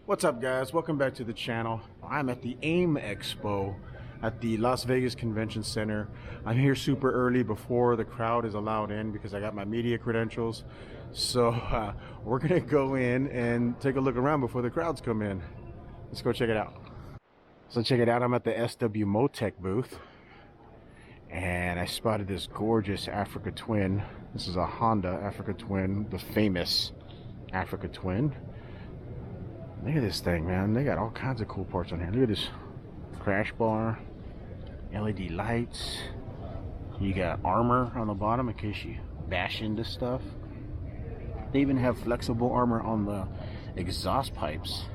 What's up, guys? Welcome back to the channel. I'm at the AIMexpo at the Las Vegas Convention Center. I'm here super early before the crowd is allowed in because I got my media credentials. So we're gonna go in and take a look around before the crowds come in. Let's go check it out. So check it out, I'm at the SW Motec booth and I spotted this gorgeous Africa Twin. This is a Honda Africa Twin, the famous Africa Twin. Look at this thing, man. They got all kinds of cool parts on here. Look at this crash bar, LED lights. You got armor on the bottom in case you bash into stuff. They even have flexible armor on the exhaust pipes.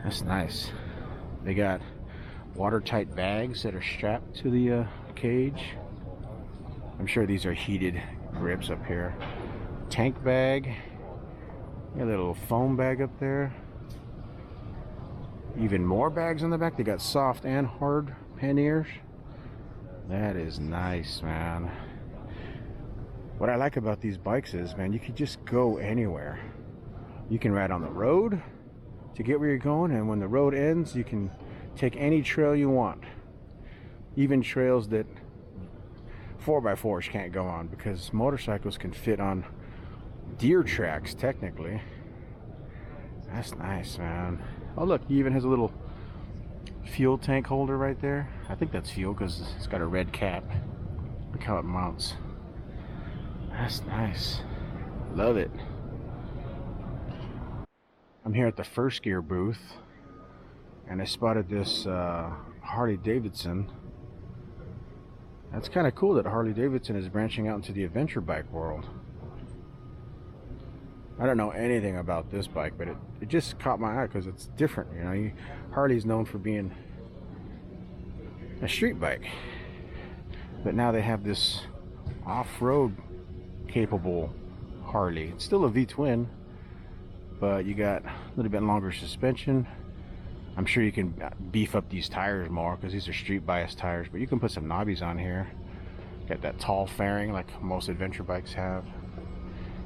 That's nice. They got watertight bags that are strapped to the cage. I'm sure these are heated grips up here. Tank bag. Got a little foam bag up there. Even more bags on the back. They got soft and hard panniers. That is nice, man. What I like about these bikes is, man, you can just go anywhere. You can ride on the road to get where you're going, and when the road ends, you can take any trail you want. Even trails that 4x4s can't go on, because motorcycles can fit on deer tracks, technically. That's nice, man. Oh look, he even has a little fuel tank holder right there. I think that's fuel because it's got a red cap. Look how it mounts. That's nice. Love it. I'm here at the First Gear booth and I spotted this Harley Davidson. That's kind of cool that Harley Davidson is branching out into the adventure bike world. I don't know anything about this bike, but it just caught my eye because it's different. You know, Harley's known for being a street bike, but now they have this off-road capable Harley. It's still a V-twin, but you got a little bit longer suspension. I'm sure you can beef up these tires more because these are street bias tires, but you can put some knobbies on here. Got that tall fairing like most adventure bikes have.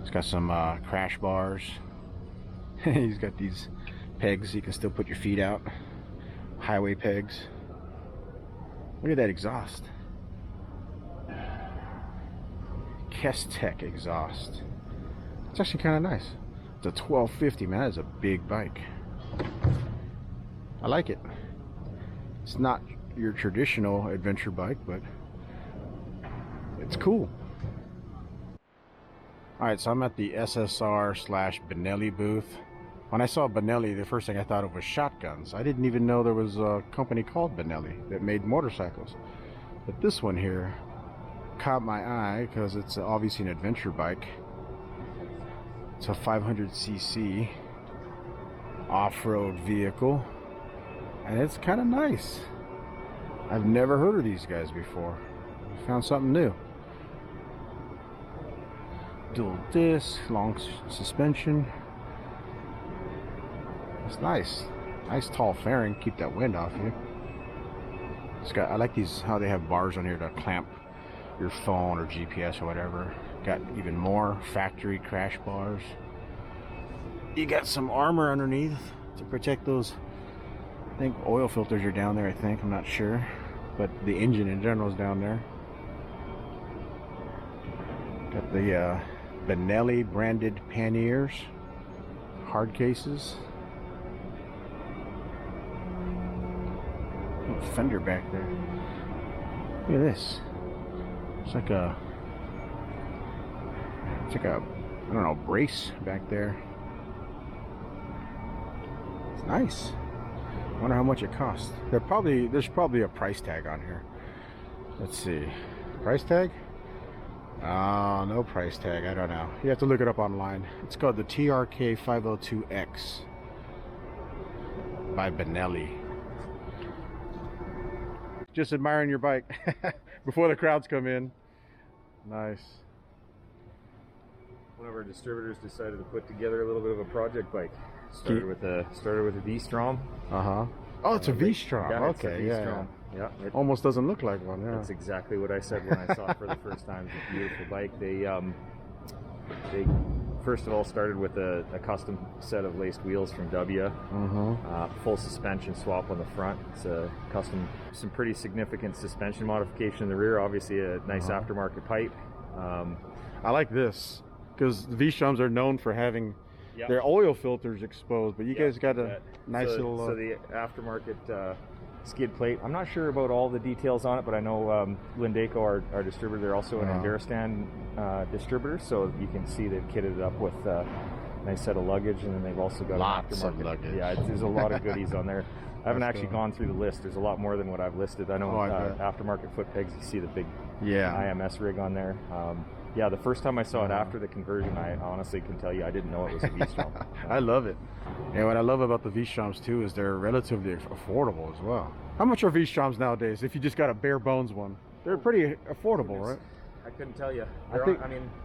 It's got some crash bars. He's got these pegs you can still put your feet out. Highway pegs. Look at that exhaust. Kestec exhaust. It's actually kind of nice. It's a 1250, man. That is a big bike. I like it. It's not your traditional adventure bike, but it's cool. Alright, so I'm at the SSR/Benelli booth. When I saw Benelli, the first thing I thought of was shotguns. I didn't even know there was a company called Benelli that made motorcycles. But this one here caught my eye because it's obviously an adventure bike. It's a 500cc off-road vehicle. And it's kind of nice. I've never heard of these guys before. I found something new. Dual disc, long suspension. It's nice. Nice tall fairing, keep that wind off you. It's got, I like these, how they have bars on here to clamp your phone or GPS or whatever. Got even more factory crash bars. You got some armor underneath to protect those. I think oil filters are down there, I'm not sure. But the engine in general is down there. Got the Benelli branded panniers, hard cases. Oh, fender back there. Look at this. It's like a I don't know, brace back there. It's nice. I wonder how much it costs. There's probably a price tag on here. Let's see. Price tag? No price tag. I don't know. You have to look it up online. It's called the TRK 502X by Benelli. Just admiring your bike before the crowds come in. Nice. One of our distributors decided to put together a little bit of a project bike. Started with a V-Strom. Oh, it's a V-Strom. Okay, yeah. Yeah, it almost doesn't look like one. Yeah. That's exactly what I said when I saw it for the first time. It's a beautiful bike. They first of all started with a custom set of laced wheels from W. Full suspension swap on the front. It's a custom, some pretty significant suspension modification in the rear. Obviously a nice aftermarket pipe. I like this because the V-Shoms are known for having their oil filters exposed, but you guys got a nice little... So the aftermarket skid plate, I'm not sure about all the details on it, but I know Lindeco, our distributor, they're also an Enduristan distributor, so you can see they've kitted it up with a nice set of luggage, and then they've also got lots an aftermarket. Of luggage. Yeah, there's a lot of goodies on there. I haven't actually gone through the list. There's a lot more than what I've listed. I know aftermarket foot pegs, you see the big IMS rig on there. Yeah, the first time I saw it after the conversion, I honestly can tell you I didn't know it was a V-Strom. I love it. And what I love about the V-Stroms too is they're relatively affordable as well. How much are V-Stroms nowadays if you just got a bare bones one? They're pretty affordable, right? I couldn't tell you.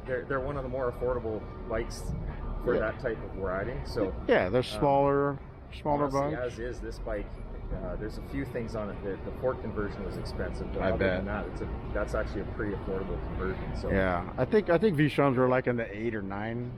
They're one of the more affordable bikes for that type of riding. So yeah, they're smaller honestly, bikes. As is this bike. There's a few things on it. The port conversion was expensive, but I other bet. than that, that's actually a pretty affordable conversion. So yeah, I think V-Stroms are like in the 8 or 9,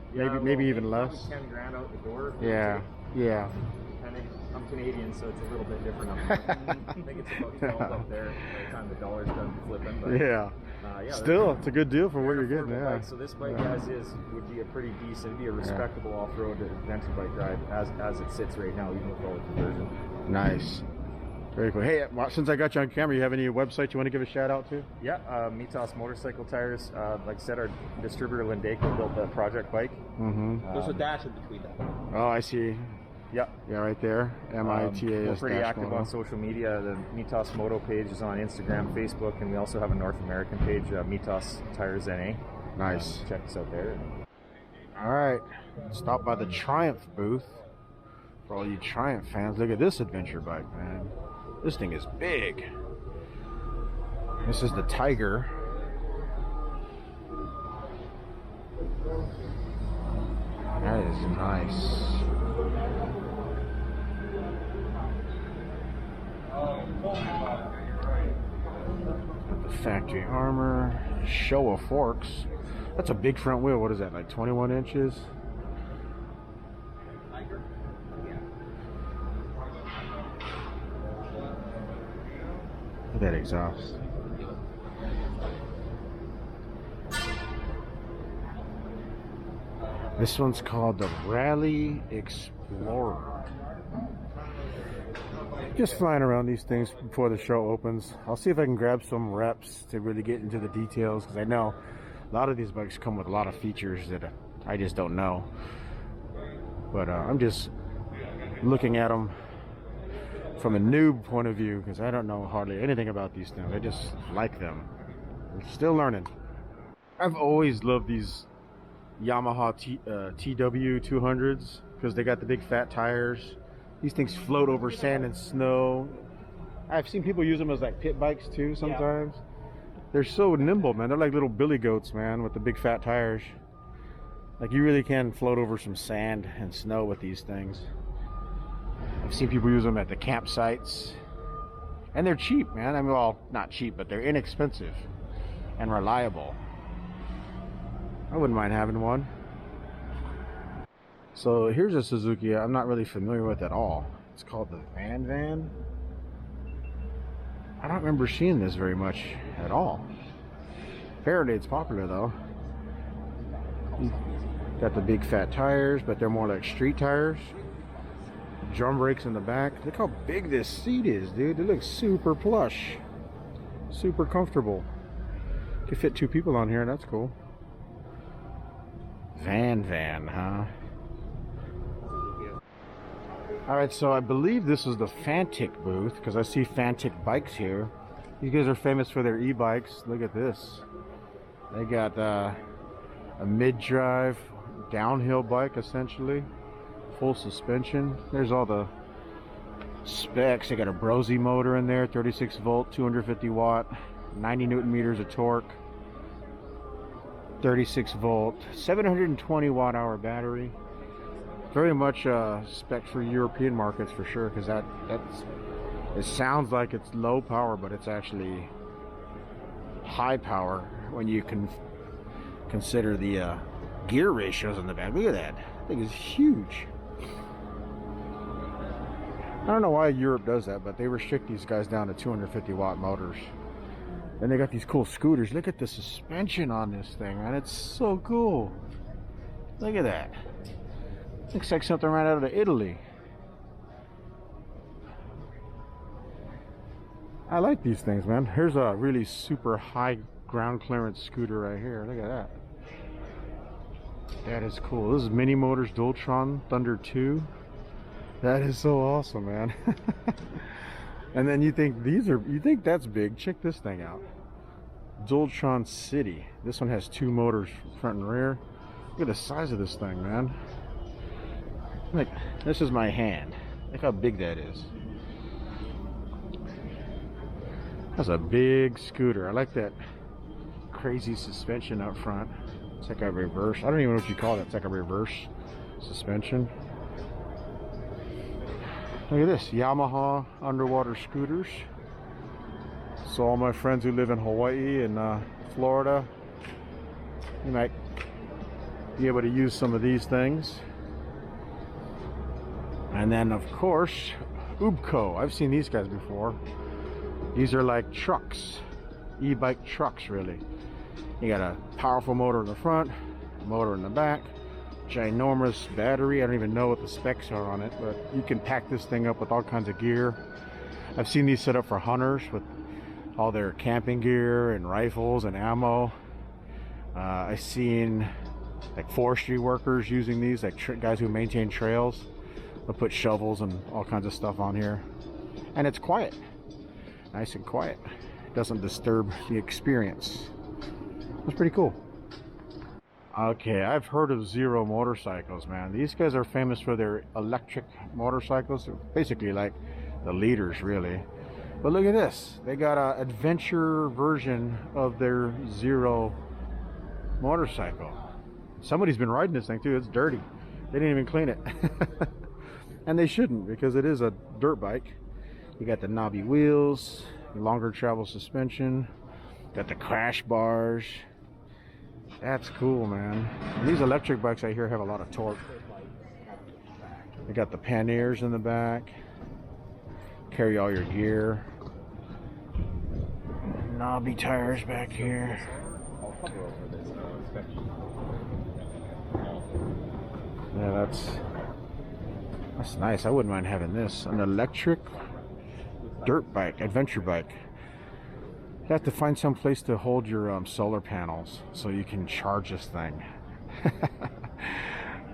maybe even less. 10 grand out the door. Yeah. Depending. I'm Canadian, so it's a little bit different. I think it's about 12 up there by the time the dollar's done flipping. But, still, it's a good deal for what you're getting. Yeah. Bike. So this bike, as is, would be a pretty decent, it'd be a respectable off-road adventure bike ride as it sits right now, even with all the conversion. Nice. Very cool. Hey, since I got you on camera, you have any website you want to give a shout out to? Yeah, Mitas Motorcycle Tires. Like I said, our distributor Lindeco built the project bike. There's a dash in between that. Oh, I see. Yeah. Yeah, right there. MITAS. We're pretty active on social media. The Mitas Moto page is on Instagram, Facebook, and we also have a North American page, Mitas Tires NA. Nice. Check us out there. All right. Stop by the Triumph booth. For all you Triumph fans, look at this adventure bike, man. This thing is big. This is the Tiger. That is nice. The factory armor. Showa forks. That's a big front wheel. What is that, like 21 inches? Look at that exhaust. This one's called the Rally Explorer. Just flying around these things before the show opens. I'll see if I can grab some reps to really get into the details, because I know a lot of these bikes come with a lot of features that I just don't know. But I'm just looking at them from a noob point of view, because I don't know hardly anything about these things. I just like them. I'm still learning. I've always loved these Yamaha TW 200s because they got the big fat tires. These things float over sand and snow. I've seen people use them as like pit bikes too sometimes. Yeah. They're so nimble, man. They're like little billy goats, man, with the big fat tires. Like, you really can float over some sand and snow with these things. I've seen people use them at the campsites. And they're cheap, man. I mean, well, not cheap, but they're inexpensive and reliable. I wouldn't mind having one. So here's a Suzuki I'm not really familiar with at all. It's called the Van. I don't remember seeing this very much at all. Faraday's popular though. Got the big fat tires, but they're more like street tires. Drum brakes in the back. Look how big this seat is, dude. It looks super plush. Super comfortable. Could fit 2 people on here, that's cool. Van, huh? Alright, so I believe this is the Fantic booth, because I see Fantic bikes here. These guys are famous for their e-bikes. Look at this. They got a mid-drive downhill bike, essentially. Full suspension. There's all the specs. They got a Brosy motor in there, 36 volt, 250 watt, 90 newton meters of torque, 36 volt, 720 watt hour battery. Very much spec for European markets for sure, because that's it sounds like it's low power, but it's actually high power when you can consider the gear ratios on the back. Look at that. That thing is huge. I don't know why Europe does that, but they restrict these guys down to 250 watt motors. And they got these cool scooters. Look at the suspension on this thing, man. It's so cool. Look at that. Looks like something right out of Italy. I like these things, man. Here's a really super high ground clearance scooter right here. Look at that. That is cool. This is Mini Motors Dualtron Thunder 2. That is so awesome, man. And then you think that's big. Check this thing out. Dualtron City. This one has 2 motors, front and rear. Look at the size of this thing, man. Like, this is my hand. Look how big that is. That's a big scooter. I like that crazy suspension up front. It's like a reverse. I don't even know what you call it. It's like a reverse suspension. Look at this, Yamaha underwater scooters. So all my friends who live in Hawaii and Florida, you might be able to use some of these things. And then of course, Ubco. I've seen these guys before. These are like trucks, e-bike trucks really. You got a powerful motor in the front, motor in the back, ginormous battery. I don't even know what the specs are on it, but you can pack this thing up with all kinds of gear. I've seen these set up for hunters with all their camping gear and rifles and ammo. I've seen like forestry workers using these, like guys who maintain trails. They'll put shovels and all kinds of stuff on here. And it's quiet, nice and quiet. It doesn't disturb the experience. It's pretty cool. Okay, I've heard of Zero motorcycles, man. These guys are famous for their electric motorcycles. They're basically like the leaders, really. But look at this. They got an adventure version of their Zero motorcycle. Somebody's been riding this thing too. It's dirty. They didn't even clean it. And they shouldn't, because it is a dirt bike. You got the knobby wheels, longer travel suspension, got the crash bars. That's cool, man. And these electric bikes I hear have a lot of torque. They got the panniers in the back. Carry all your gear. Knobby tires back here. Yeah, that's nice. I wouldn't mind having this. An electric dirt bike, adventure bike. You have to find some place to hold your solar panels so you can charge this thing.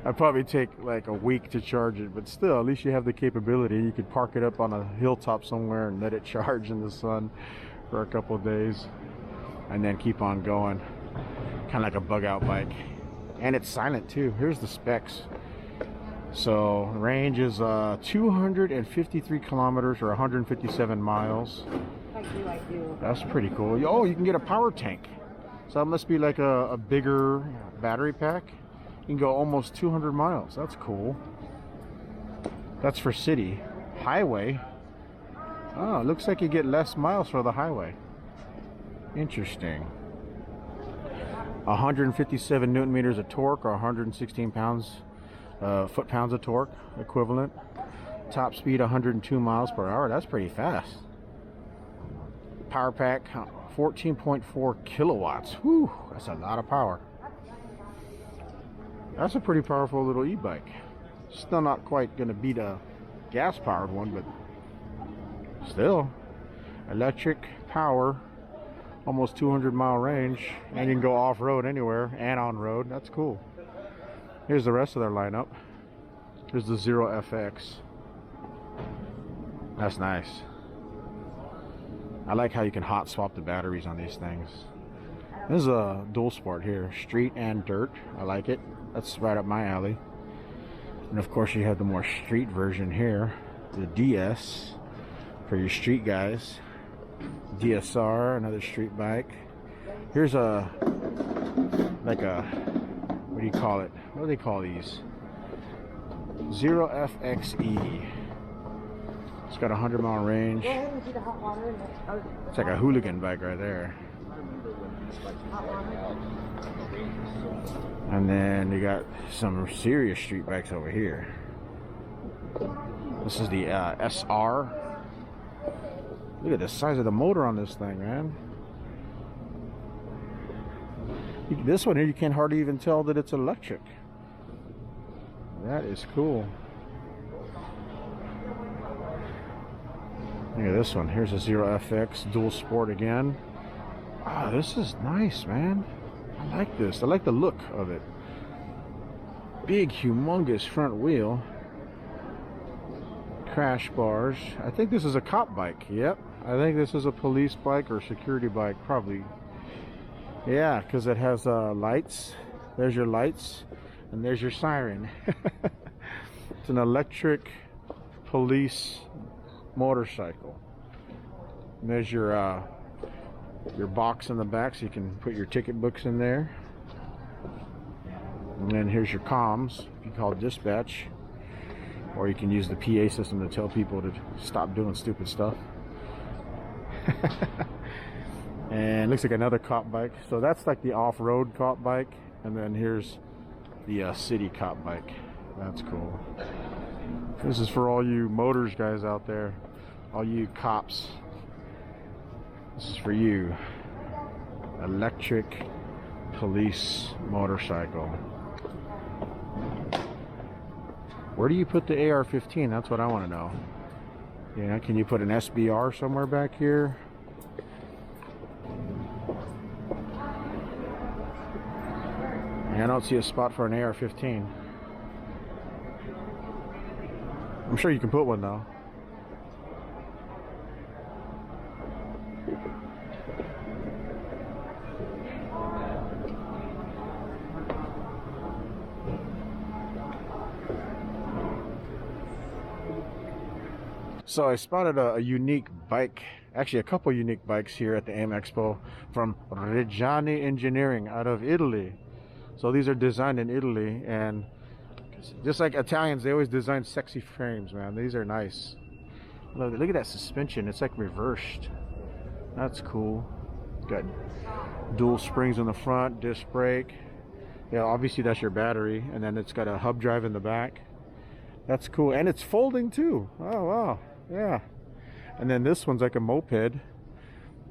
I'd probably take like a week to charge it, but still, at least you have the capability. You could park it up on a hilltop somewhere and let it charge in the sun for a couple of days and then keep on going. Kind of like a bug out bike. And it's silent too. Here's the specs. So range is 253 kilometers or 157 miles. I do. That's pretty cool. Oh, you can get a power tank. So that must be like a bigger battery pack. You can go almost 200 miles. That's cool. That's for city. Highway. Oh, looks like you get less miles for the highway. Interesting. 157 newton meters of torque or 116 foot-pounds of torque equivalent. Top speed 102 miles per hour. That's pretty fast. Power pack 14.4 kilowatts. Whew, that's a lot of power. That's a pretty powerful little e-bike. Still not quite going to beat a gas-powered one, but still. Electric power, almost 200-mile range, and you can go off-road anywhere and on-road. That's cool. Here's the rest of their lineup. Here's the Zero FX. That's nice. I like how you can hot swap the batteries on these things. This is a dual sport here, street and dirt. I like it. That's right up my alley. And of course you have the more street version here, the DS for your street guys. DSR, another street bike. Here's a like a, what do you call it? What do they call these? Zero FXE. It's got a 100-mile range. It's like a hooligan bike right there. And then you got some serious street bikes over here. This is the SR. Look at the size of the motor on this thing, man. This one here, you can't hardly even tell that it's electric. That is cool. Look at this one. Here's a Zero FX dual sport again. Ah, this is nice, man. I like this. I like the look of it. Big, humongous front wheel. Crash bars. I think this is a cop bike. Yep. I think this is a police bike or security bike. Probably. Yeah, because it has lights. There's your lights. And there's your siren. It's an electric police motorcycle. And there's your box in the back so you can put your ticket books in there. And then here's your comms if you call dispatch, or you can use the PA system to tell people to stop doing stupid stuff. And looks like another cop bike. So that's like the off-road cop bike, and then here's the city cop bike. That's cool. This is for all you motors guys out there, all you cops. This is for you. Electric police motorcycle. Where do you put the AR-15? That's what I want to know. Yeah, can you put an SBR somewhere back here? I don't see a spot for an AR-15. I'm sure you can put one though. So I spotted a unique bike, actually a couple unique bikes here at the AIMexpo from Reggiani Engineering out of Italy. So these are designed in Italy, and just like Italians, they always design sexy frames, man. These are nice. Look at that suspension. It's like reversed. That's cool. Got dual springs in the front, disc brake. Yeah, obviously that's your battery, and then it's got a hub drive in the back. That's cool, and it's folding too. Oh wow, yeah. And then this one's like a moped.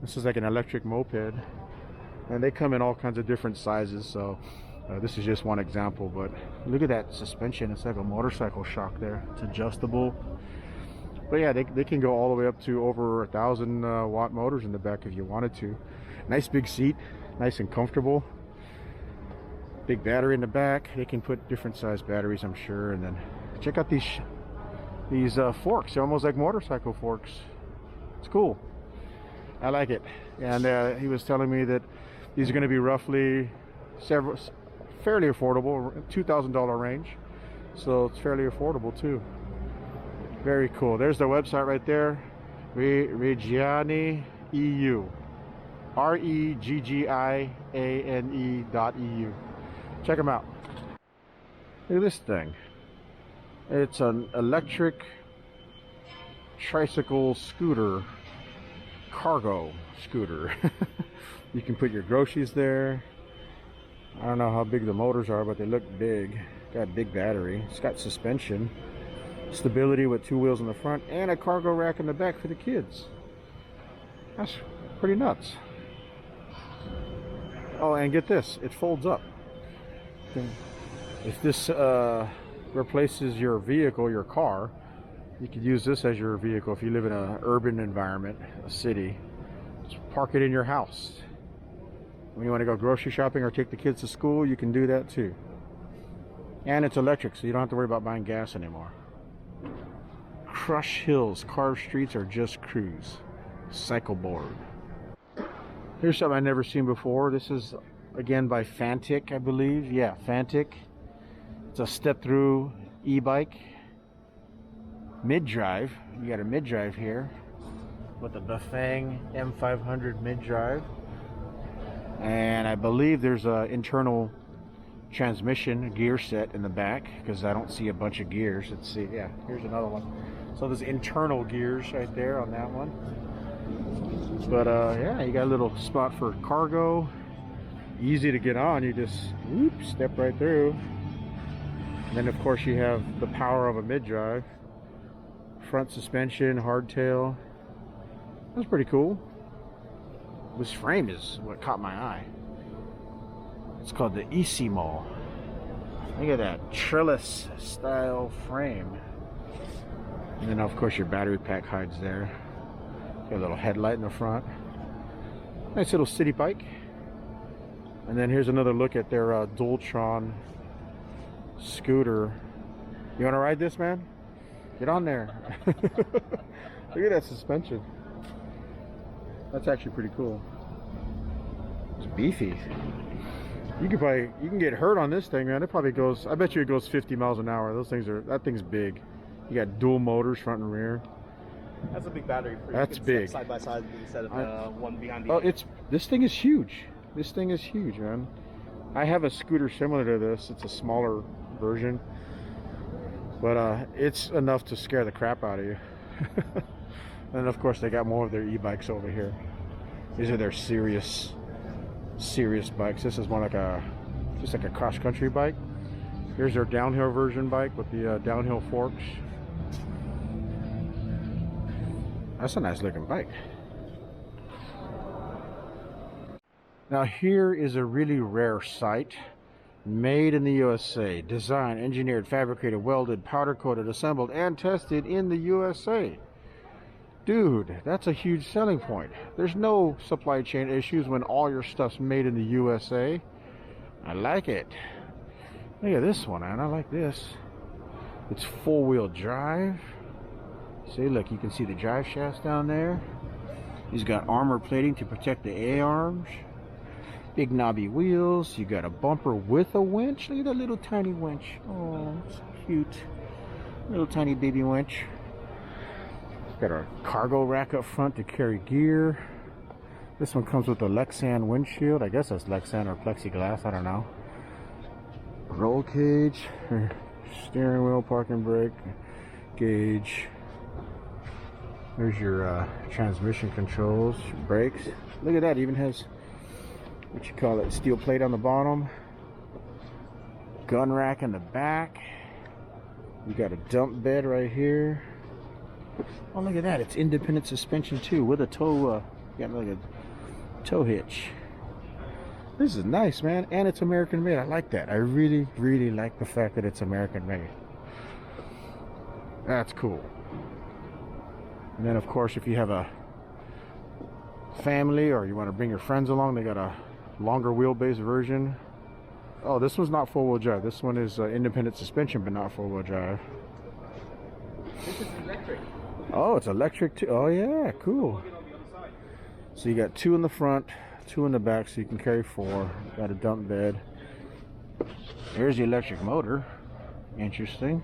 This is like an electric moped, and they come in all kinds of different sizes. So this is just one example, but look at that suspension. It's like a motorcycle shock there. It's adjustable. But yeah, they can go all the way up to over 1,000 watt motors in the back if you wanted to. Nice big seat, nice and comfortable. Big battery in the back. They can put different size batteries, I'm sure. And then check out these forks. They're almost like motorcycle forks. It's cool. I like it. And he was telling me that these are going to be roughly fairly affordable, $2,000 range. So it's fairly affordable too. Very cool. There's their website right there. Reggiani EU. REGGIANE.EU. Check them out. Look at this thing. It's an electric tricycle scooter, cargo scooter. You can put your groceries there. I don't know how big the motors are, but they look big. Got a big battery. It's got suspension, stability with 2 wheels in the front, and a cargo rack in the back for the kids. That's pretty nuts. Oh, and get this, it folds up. If this replaces your vehicle, your car, you could use this as your vehicle if you live in an urban environment, a city. Just park it in your house. When you want to go grocery shopping or take the kids to school, you can do that too. And it's electric, so you don't have to worry about buying gas anymore. Crush hills, carved streets, or just cruise. Cycle board. Here's something I've never seen before. This is again by Fantic, I believe. Yeah, Fantic. It's a step-through e-bike. Mid-drive. You got a mid-drive here with the Bafang M500 mid-drive. And I believe there's an internal transmission gear set in the back, because I don't see a bunch of gears. Let's see. Yeah, here's another one. So there's internal gears right there on that one. But yeah, you got a little spot for cargo. easy to get on. You just whoop, step right through. And then of course you have the power of a mid-drive. Front suspension, hardtail. That's pretty cool. This frame is what caught my eye. It's called the Isimo. Look at that trellis style frame. And then of course your battery pack hides there. Got a little headlight in the front. Nice little city bike. And then here's another look at their Dualtron scooter. You want to ride this, man? Get on there. Look at that suspension. That's actually pretty cool. It's beefy. You can get hurt on this thing, man. It probably goes, I bet you it goes 50 miles an hour. That thing's big. You got dual motors, front and rear. That's a big battery. That's big. Side by side instead of one behind the other. other. This thing is huge. This thing is huge, man. I have a scooter similar to this. It's a smaller version, but it's enough to scare the crap out of you. And of course they got more of their e-bikes over here. These are their serious bikes. This is more like just like a cross-country bike. Here's their downhill version bike with the downhill forks. That's a nice looking bike. Now here is a really rare sight. Made in the USA. Designed, engineered, fabricated, welded, powder coated, assembled, and tested in the USA. Dude, that's a huge selling point. There's no supply chain issues when all your stuff's made in the USA. I like it. Look at this one, man. I like this. It's four-wheel drive. See, look, you can see the drive shafts down there. He's got armor plating to protect the A-arms. Big knobby wheels. You got a bumper with a winch. Look at that little tiny winch. Oh, it's cute. Little tiny baby winch. Got a cargo rack up front to carry gear. This one comes with a Lexan windshield. I guess that's Lexan or plexiglass. I don't know. Roll cage. Steering wheel, parking brake, gauge. There's your transmission controls, your brakes. Look at that. It even has, what you call it, steel plate on the bottom. Gun rack in the back. You got a dump bed right here. Oh, look at that. It's independent suspension too with a tow, got like a tow hitch. This is nice, man. And it's American made. I like that. I really, really like the fact that it's American made. That's cool. And then of course, if you have a family or you want to bring your friends along, they got a longer wheelbase version. Oh, this one's not four-wheel drive. This one is independent suspension, but not four-wheel drive. This is electric. Oh, it's electric too. Oh yeah, cool. So you got two in the front, two in the back, so you can carry four. Got a dump bed. There's the electric motor. Interesting.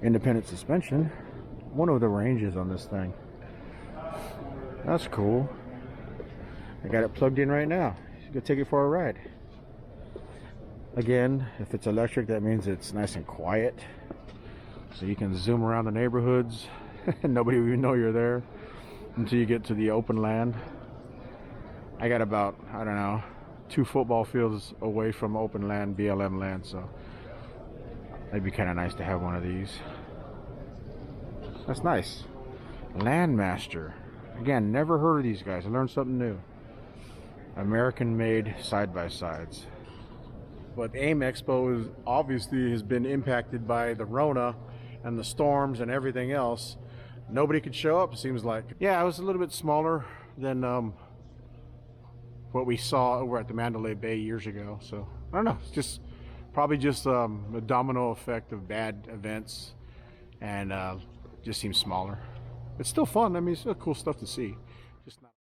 Independent suspension. Wonder what the range is on this thing. That's cool. I got it plugged in right now. Go take it for a ride. Again, if it's electric, that means it's nice and quiet. So you can zoom around the neighborhoods and nobody will even know you're there until you get to the open land. I got about, I don't know, 2 football fields away from open land, BLM land, so it'd be kind of nice to have one of these. That's nice. Landmaster. Again, never heard of these guys. I learned something new. American made side-by-sides. But AIMexpo is obviously has been impacted by the Rona and the storms and everything else. Nobody could show up, it seems like. Yeah, it was a little bit smaller than what we saw over at the Mandalay Bay years ago. So I don't know, it's just probably just a domino effect of bad events, and just seems smaller. It's still fun. I mean, it's still cool stuff to see. Just not